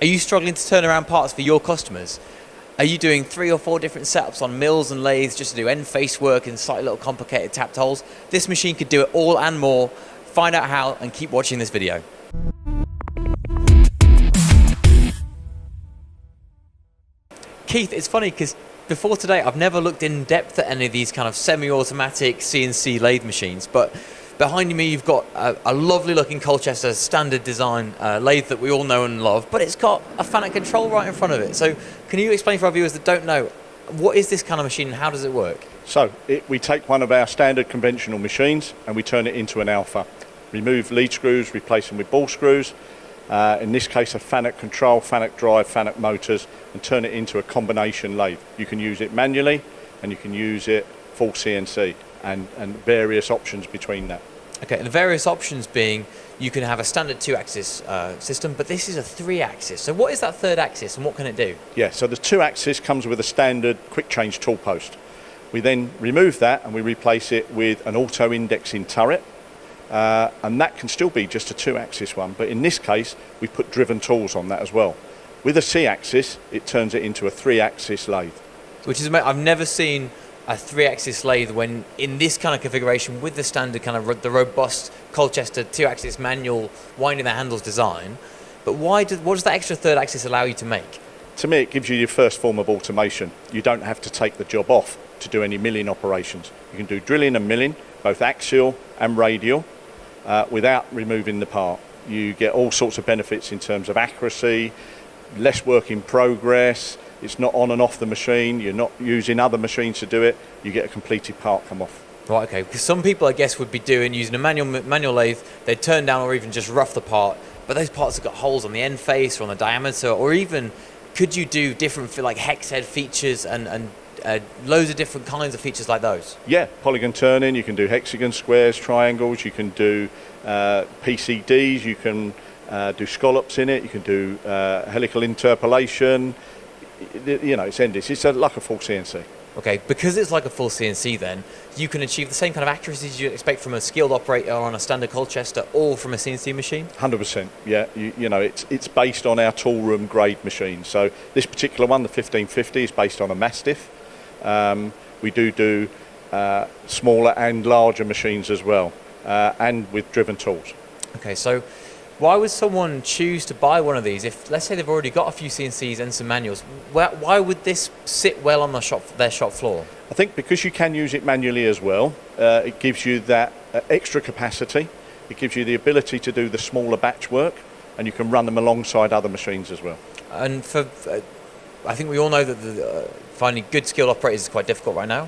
Are you struggling to turn around parts for your customers? Are you doing 3 or 4 different setups on mills and lathes just to do end face work and slightly little complicated tapped holes? This machine could do it all and more. Find out how and keep watching this video. Keith, it's funny because before today I've never looked in depth at any of these kind of semi-automatic CNC lathe machines, but behind me you've got a lovely looking Colchester standard design lathe that we all know and love, but it's got a FANUC control right in front of it. So can you explain for our viewers that don't know, what is this kind of machine and how does it work? So we take one of our standard conventional machines and we turn it into an alpha. Remove lead screws, replace them with ball screws. In this case a FANUC control, FANUC drive, FANUC motors, and turn it into a combination lathe. You can use it manually and you can use it full CNC and various options between that. Okay, and the various options being you can have a standard 2-axis system, but this is a 3-axis. So what is that 3rd axis and what can it do? Yeah, so the 2-axis comes with a standard quick change tool post. We then remove that and we replace it with an auto indexing turret, and that can still be just a 2-axis one, but in this case we put driven tools on that as well. With a C-axis it turns it into a 3-axis lathe. Which is, I've never seen a 3-axis lathe when in this kind of configuration with the standard kind of the robust Colchester 2-axis manual winding the handles design. But what does that extra 3rd axis allow you to make? To me it gives you your first form of automation. You don't have to take the job off to do any milling operations. You can do drilling and milling, both axial and radial, without removing the part. You get all sorts of benefits in terms of accuracy, less work in progress. It's not on and off the machine, you're not using other machines to do it, you get a completed part come off. Right, okay, because some people I guess would be using a manual lathe, they'd turn down or even just rough the part, but those parts have got holes on the end face or on the diameter, or even could you do different like hex head features and loads of different kinds of features like those? Yeah, polygon turning, you can do hexagons, squares, triangles, you can do PCDs, you can do scallops in it, you can do helical interpolation. You know, it's endless. It's like a full CNC. Okay, because it's like a full CNC then, you can achieve the same kind of accuracies you'd expect from a skilled operator on a standard Colchester or from a CNC machine? 100%, yeah. You know, it's based on our tool room grade machine. So this particular one, the 1550, is based on a Mastiff. We do smaller and larger machines as well, and with driven tools. Okay, so why would someone choose to buy one of these if, let's say, they've already got a few CNCs and some manuals? Why would this sit well on their shop floor? I think because you can use it manually as well, it gives you that extra capacity. It gives you the ability to do the smaller batch work, and you can run them alongside other machines as well. And I think we all know that finding good skilled operators is quite difficult right now.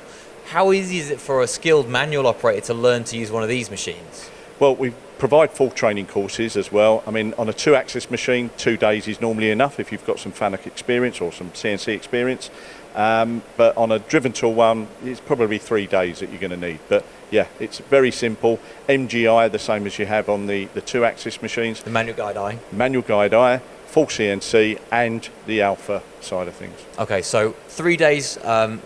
How easy is it for a skilled manual operator to learn to use one of these machines? Well, we provide full training courses as well. I mean, on a 2-axis machine, 2 days is normally enough if you've got some FANUC experience or some CNC experience. But on a driven tool one, it's probably 3 days that you're going to need. But yeah, it's very simple. MGI, the same as you have on the 2-axis machines. The manual guide eye. Manual guide eye, full CNC, and the alpha side of things. Okay, so 3 days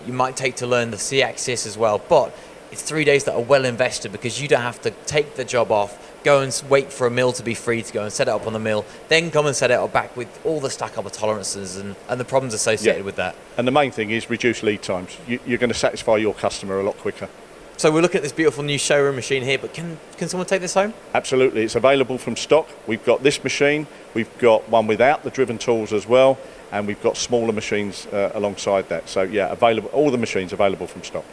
you might take to learn the C-axis as well, but it's 3 days that are well invested because you don't have to take the job off, go and wait for a mill to be free to go and set it up on the mill, then come and set it up back with all the stack up of tolerances and the problems associated with that. And the main thing is reduce lead times. You're going to satisfy your customer a lot quicker. So we're looking at this beautiful new showroom machine here, but can someone take this home? Absolutely, it's available from stock. We've got this machine, we've got one without the driven tools as well, and we've got smaller machines alongside that. So yeah, available. All the machines available from stock.